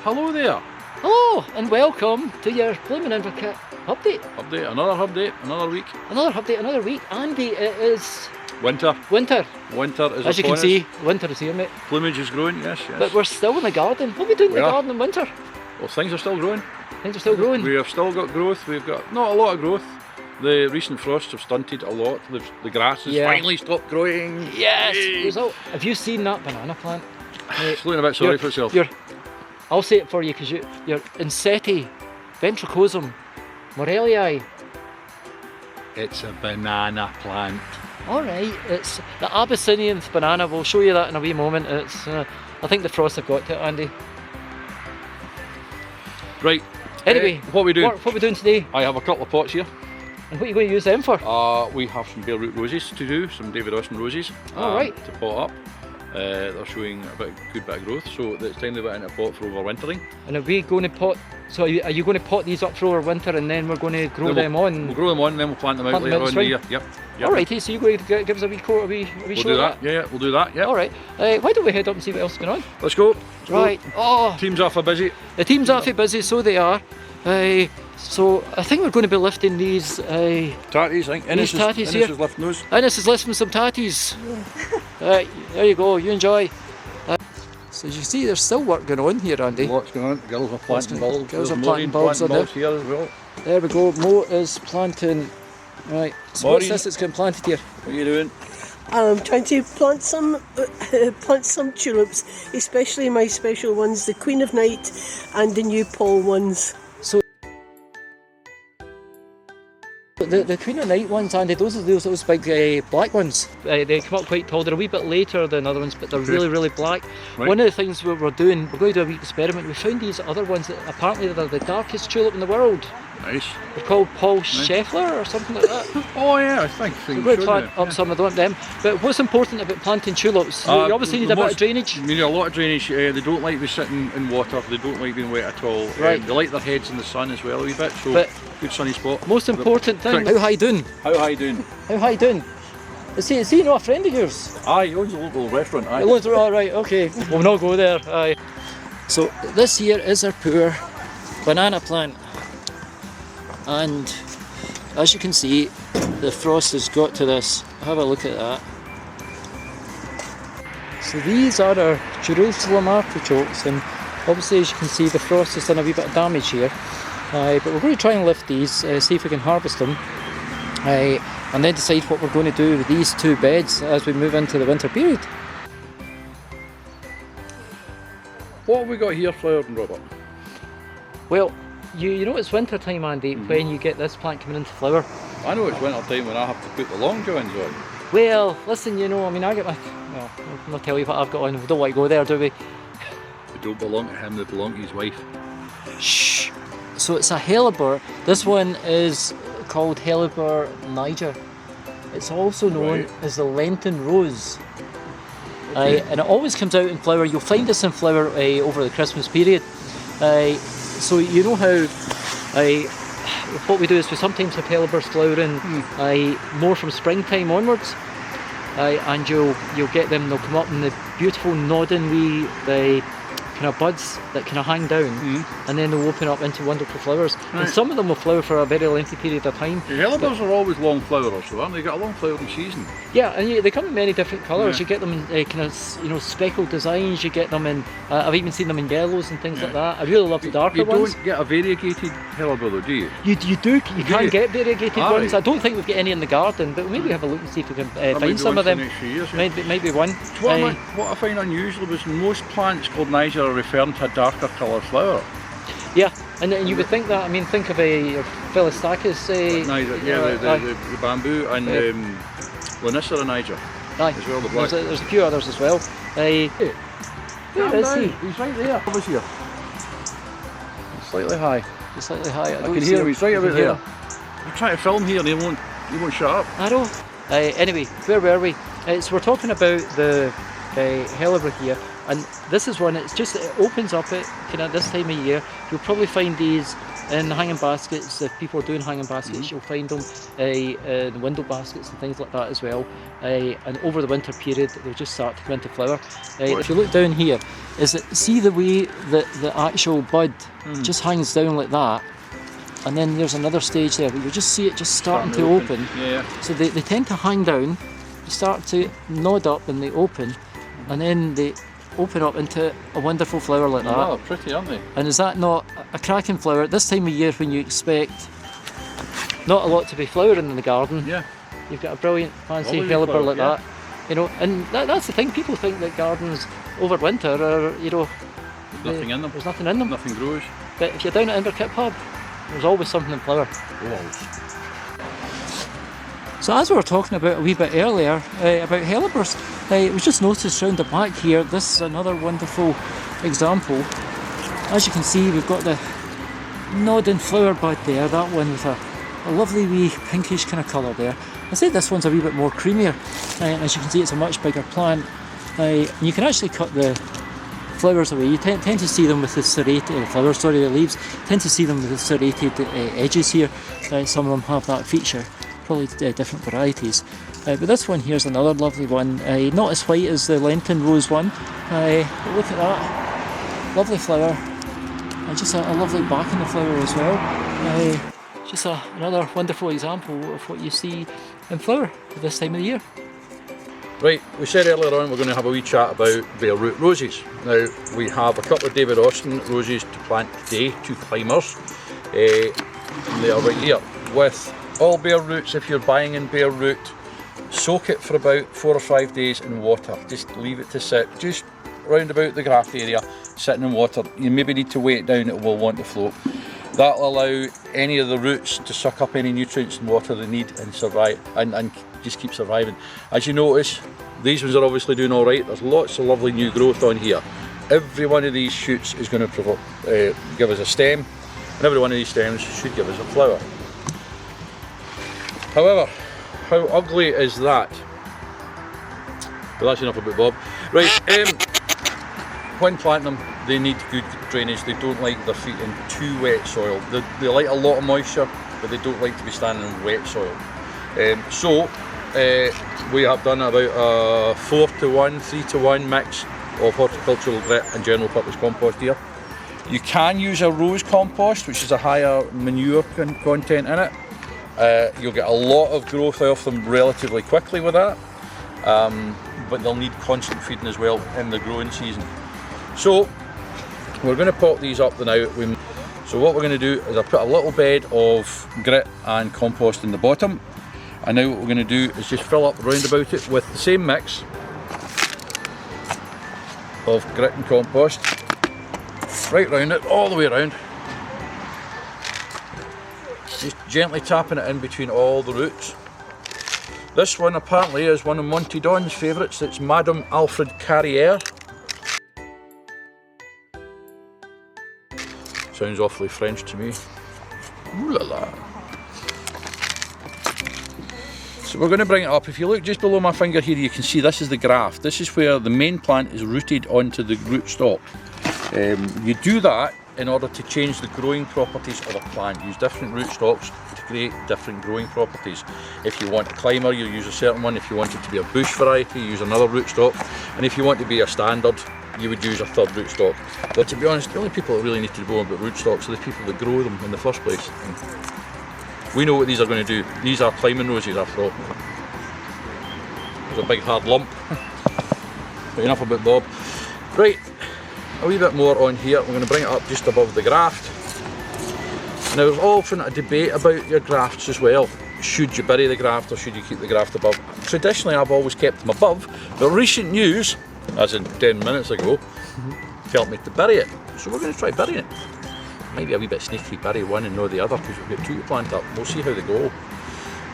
Hello there. Hello and welcome to your blooming INVERKIP update. Update, another week. Another update, another week. Andy, it is... Winter. Winter. Winter is As you can see, winter is here, mate. Plumage is growing, yes. But we're still in the garden. What are we doing in the garden in winter? Well, things are still growing. Things are still growing. We have still got growth. We've got not a lot of growth. The recent frosts have stunted a lot. The grass has finally stopped growing. Yes! Result. Have you seen that banana plant? It's looking a bit sorry for itself. I'll say it for you because you're Inseti ventricosum morellii. It's a banana plant. Alright, it's the Abyssinian banana. We'll show you that in a wee moment. It's I think the frosts have got to it, Andy. Right. Anyway, what are we doing? What are we doing today? I have a couple of pots here. And what are you going to use them for? We have some bare root roses to do, some David Austin roses. Alright. To pot up. They're showing a good bit of growth, so it's time they went into a pot for overwintering. And are we going to pot? So are you going to pot these up for overwinter, and then we're going to grow them on? We'll grow them on, and then we'll plant them out later on in the year. Yep. Alrighty, so you're going to give us a wee show do that. Yeah, we'll do that. Yeah. Alright. Why don't we head up and see what else is going on? Let's go. Right. Oh. Team's awfully busy. The team's awfully busy, so they are. So I think we're going to be lifting these tatties. I think Innes is lifting those. Innes is lifting some tatties. Right, there you go. You enjoy. So as you see, there's still work going on here, Andy. Lots going on. Girls are planting bulbs. Girls are planting bulbs on there. Here as well. There we go. Mo is planting. Right. So what's this that's getting planted here? What are you doing? I'm trying to plant some tulips, especially my special ones, the Queen of Night and the new Paul ones. So the Queen of Night ones, Andy, those are those big black ones. They come up quite tall. They're a wee bit later than other ones, but they're really black. Right. One of the things we're going to do a wee experiment. We found these other ones that apparently they're the darkest tulip in the world. Nice. They're called Paul Scheffler or something like that. Oh yeah, I think. We're going to plant up some of them. But what's important about planting tulips? You obviously need a bit of drainage. You need a lot of drainage. They don't like to be sitting in water. They don't like being wet at all. Right. They like their heads in the sun as well a wee bit. So good sunny spot. Most important thing. How high doing? How high doing? How high doing? Is he not a friend of yours? Aye, he owns a local restaurant. Aye. Oh right, okay. We'll not go there. Aye. So this here is our poor banana plant. And as you can see, the frost has got to this. Have a look at that. So these are our Jerusalem artichokes, and obviously as you can see the frost has done a wee bit of damage here. But we're going to try and lift these, see if we can harvest them, and then decide what we're going to do with these two beds as we move into the winter period. What have we got here flowered and Robert? Well, you know it's winter time, Andy, when you get this plant coming into flower. I know it's winter time when I have to put the long johns on. Well, listen, I mean, I get my... No, I'll not tell you what I've got on. We don't want to go there, do we? They don't belong to him, they belong to his wife. Shh! So it's a Hellebore. This one is called Hellebore Niger. It's also known as the Lenten Rose. And it always comes out in flower. You'll find this in flower over the Christmas period. So you know how what we do is we sometimes have Hellebores flowering more from springtime onwards, and you'll get them. They'll come up in the beautiful nodding wee kind of buds that kind of hang down, and then they'll open up into wonderful flowers. Right. And some of them will flower for a very lengthy period of time. The Hellebores are always long flowers, so aren't they? Got a long flowering season. Yeah, and they come in many different colours. You get them in kind of speckled designs. You get them in. I've even seen them in yellows and things like that. I really love the darker ones. You don't get a variegated Hellebore though, do you? You do. You can get variegated ones. I don't think we've got any in the garden, but maybe have a look and see if we can find some of them. Maybe one. What I find unusual was most plants called Niger are referring to a darker coloured flower. Yeah, and you would think that. I mean, think of a Philistachus. Niger, the bamboo and Lanissa Niger. Aye, as well, the black. There's a few others as well. Where is he? He's right there. Over here. Slightly high. He's slightly high. I can hear him. He's right about there. You're trying to film here and he won't shut up. I know. Anyway, where were we? So we're talking about the Hellebore here, and this is one. It's just it opens up at kind of this time of year. You'll probably find these in hanging baskets. If people are doing hanging baskets, you'll find them in window baskets and things like that as well. And over the winter period, they'll just start to come into flower. If you look down here, see the way that the actual bud just hangs down like that, and then there's another stage there where you just see it just starting to open. Yeah. So they tend to hang down, they start to nod up and they open, and then they open up into a wonderful flower like that. Oh, pretty, aren't they? And is that not a cracking flower at this time of year when you expect not a lot to be flowering in the garden? Yeah. You've got a brilliant fancy Lovely hellebore flower, like yeah. that. You know, and that's the thing, people think that gardens over winter are, you know, Nothing in them. there's nothing in them. Nothing grows. But if you're down at INVERKIP Hub, there's always something in flower. So as we were talking about a wee bit earlier about hellebores, it was just noticed round the back here, this is another wonderful example. As you can see, we've got the nodding flower bud there, that one with a lovely wee pinkish kind of colour there. I say this one's a wee bit more creamier, and as you can see it's a much bigger plant. And you can actually cut the flowers away. You tend to see them with the serrated the leaves, tend to see them with the serrated edges here. Some of them have that feature. Probably different varieties, but this one here is another lovely one, not as white as the Lenten Rose one, but look at that, lovely flower, and just a lovely back in the flower as well. Just another wonderful example of what you see in flower at this time of the year. Right, we said earlier on we're going to have a wee chat about bare root roses. Now, we have a couple of David Austin roses to plant today, 2 climbers. They are right here with all bare roots. If you're buying in bare root, soak it for about 4 or 5 days in water. Just leave it to sit, just round about the graft area, sitting in water. You maybe need to weigh it down, it will want to float. That'll allow any of the roots to suck up any nutrients and water they need and survive, and just keep surviving. As you notice, these ones are obviously doing all right. There's lots of lovely new growth on here. Every one of these shoots is going to give us a stem, and every one of these stems should give us a flower. However, how ugly is that? But that's enough about Bob. Right, when planting them, they need good drainage. They don't like their feet in too wet soil. They like a lot of moisture, but they don't like to be standing in wet soil. So we have done about a 4-to-1, 3-to-1 mix of horticultural grit and general purpose compost here. You can use a rose compost, which is a higher manure content in it. You'll get a lot of growth off them relatively quickly with that, but they'll need constant feeding as well in the growing season. So we're going to pot these up now. So what we're going to do is I put a little bed of grit and compost in the bottom, and now what we're going to do is just fill up round about it with the same mix of grit and compost right round it, all the way around. Just gently tapping it in between all the roots. This one apparently is one of Monty Don's favourites. It's Madame Alfred Carrière. Sounds awfully French to me. Ooh la la. So we're going to bring it up. If you look just below my finger here, you can see this is the graft. This is where the main plant is rooted onto the rootstock. You do that in order to change the growing properties of a plant. Use different rootstocks to create different growing properties. If you want a climber, you use a certain one. If you want it to be a bush variety, you use another rootstock. And if you want to be a standard, you would use a third rootstock. But to be honest, the only people that really need to know about rootstocks are the people that grow them in the first place. And we know what these are going to do. These are climbing roses after all. There's a big hard lump. But enough about Bob. Right. A wee bit more on here. We're going to bring it up just above the graft. Now there's often a debate about your grafts as well. Should you bury the graft or should you keep the graft above? Traditionally I've always kept them above, but recent news, as in 10 minutes ago, felt me to bury it. So we're going to try burying it. Maybe a wee bit sneaky, bury one and not the other, because we've got 2 to plant up. We'll see how they go.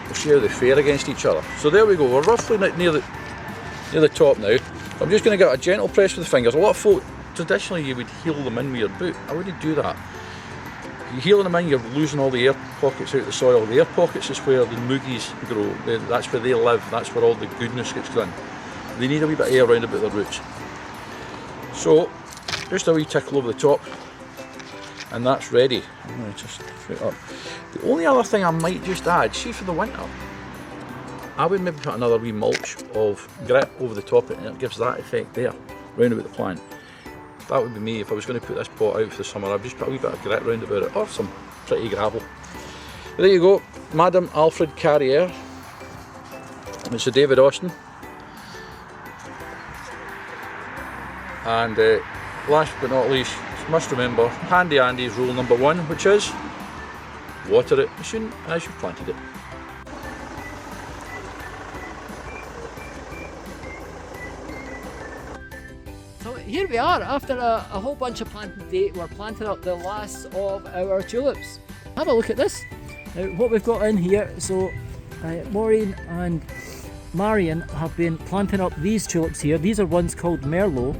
We'll see how they fare against each other. So there we go, we're roughly near the top now. I'm just going to get a gentle press with the fingers. A lot of folk, traditionally you would heel them in with your boot. I wouldn't do that. You healing them in, you're losing all the air pockets out of the soil. The air pockets is where the moogies grow. That's where they live. That's where all the goodness gets done. They need a wee bit of air around about their roots. So, just a wee tickle over the top. and that's ready. I'm going to just put it up. The only other thing I might just add, see for the winter, I would maybe put another wee mulch of grit over the top of it, and it gives that effect there, round about the plant. That would be me. If I was going to put this pot out for the summer, I'd just put a wee bit of grit round about it, or some pretty gravel. But there you go, Madame Alfred Carrier. It's a David Austin. And last but not least, you must remember Handy Andy's rule number 1, which is water it as soon as you've planted it. So here we are, after a whole bunch of planting day, we're planting up the last of our tulips. Have a look at this, what we've got in here. So Maureen and Marion have been planting up these tulips here. These are ones called Merlot,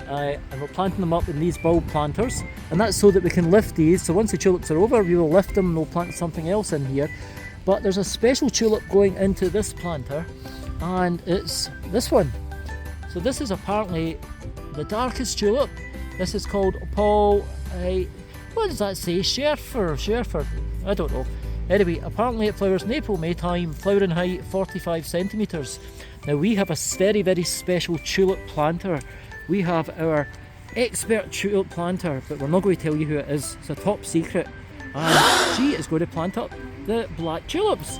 and we're planting them up in these bulb planters, and that's so that we can lift these. So once the tulips are over, we will lift them and we'll plant something else in here. But there's a special tulip going into this planter, and it's this one. So this is apparently the darkest tulip. This is called Paul, what does that say? Scherfer? I don't know. Anyway, apparently it flowers in April, May time, flowering height 45 centimetres. Now we have a very, very special tulip planter. We have our expert tulip planter, but we're not going to tell you who it is. It's a top secret. And she is going to plant up the black tulips.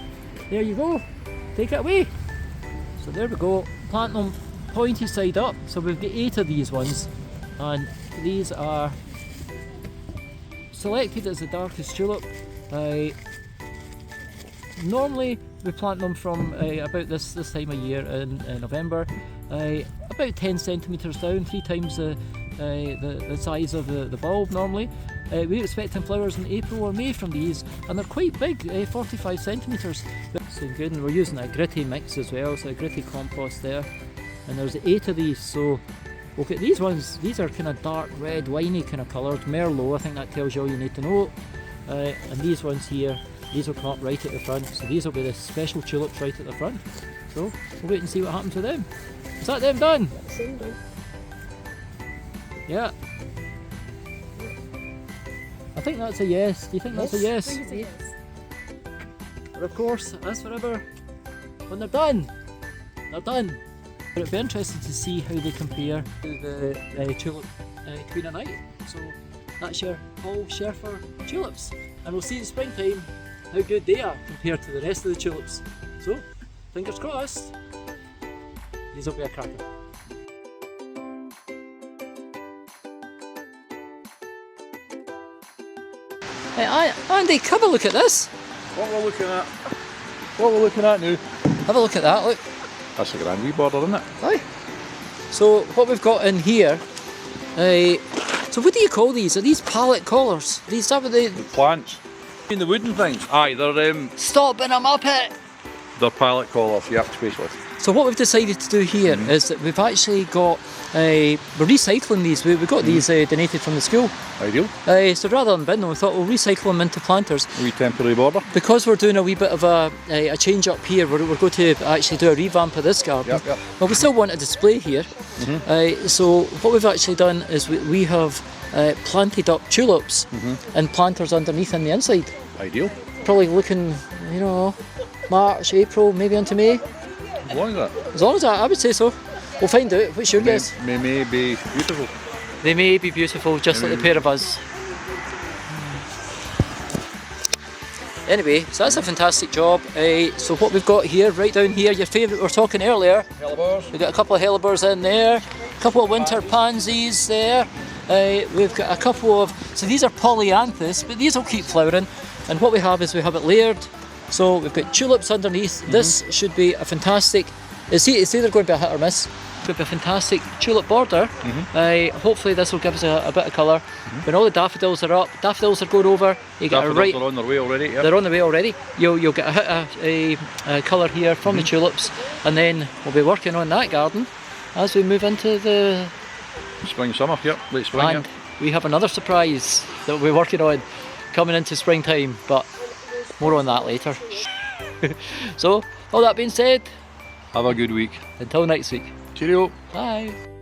There you go. Take it away. So there we go. Plant them pointy side up. So we've got 8 of these ones, and these are selected as the darkest tulip. Normally we plant them from about this time of year in November, about 10 centimetres down, 3 times the size of the bulb normally. We're expecting flowers in April or May from these, and they're quite big, 45 centimetres. So good, and we're using a gritty mix as well, so a gritty compost there. And there's 8 of these, so look at these ones. These are kind of dark red, winey kind of coloured, Merlot. I think that tells you all you need to know. And these ones here, these will come up right at the front, so these will be the special tulips right at the front. So we'll wait and see what happens with them. Is that them done? That's them done. Yeah. I think that's a yes. Do you think that's a yes? I think it's a yes. But of course, as forever, when they're done, they're done. But it'd be interesting to see how they compare to the tulip Queen of Night. So that's your Paul Scherfer tulips, and we'll see in springtime how good they are compared to the rest of the tulips. So, fingers crossed, these will be a cracker. Hey, Andy, have a look at this. What we're looking at? What we're looking at now? Have a look at that, look. That's a grand wee border, isn't it? Aye. So what we've got in here, so what do you call these? Are these pallet collars? These are the Plants. In the wooden things. Aye, they're Stop and I'm up it! they're pallet collars, yep, spaceless. So what we've decided to do here is that we've actually got, we're recycling these. We got these donated from the school. Ideal. So rather than bin them, we thought we'll recycle them into planters. A wee temporary border. Because we're doing a wee bit of a change up here, we're going to actually do a revamp of this garden. Yep. Well, we still want a display here. So what we've actually done is we have planted up tulips and planters underneath on the inside. Ideal. Probably looking, you know, March, April, maybe into May. As long as that. As long as that, I would say so. We'll find out. What's your guess? May be beautiful. They may be beautiful, just like the pair of us. Anyway, so that's a fantastic job. So what we've got here, right down here, your favourite, we were talking earlier. Hellebores. We've got a couple of hellebores in there, a couple of winter pansies there. We've got a couple of, so these are polyanthus, but these will keep flowering. And what we have is we have it layered. So we've got tulips underneath. This should be a fantastic, it's either going to be a hit or miss. It's going to be a fantastic tulip border. Hopefully this will give us a bit of colour. When all the daffodils are up, daffodils are going over. You get Daffodils are on their way already. Yep. They're on the way already. You'll get a colour here from the tulips, and then we'll be working on that garden as we move into the Spring, summer, yep, late spring. and we have another surprise that we're working on coming into springtime, but more on that later. So, all that being said, Have a good week. until next week. Cheerio. Bye.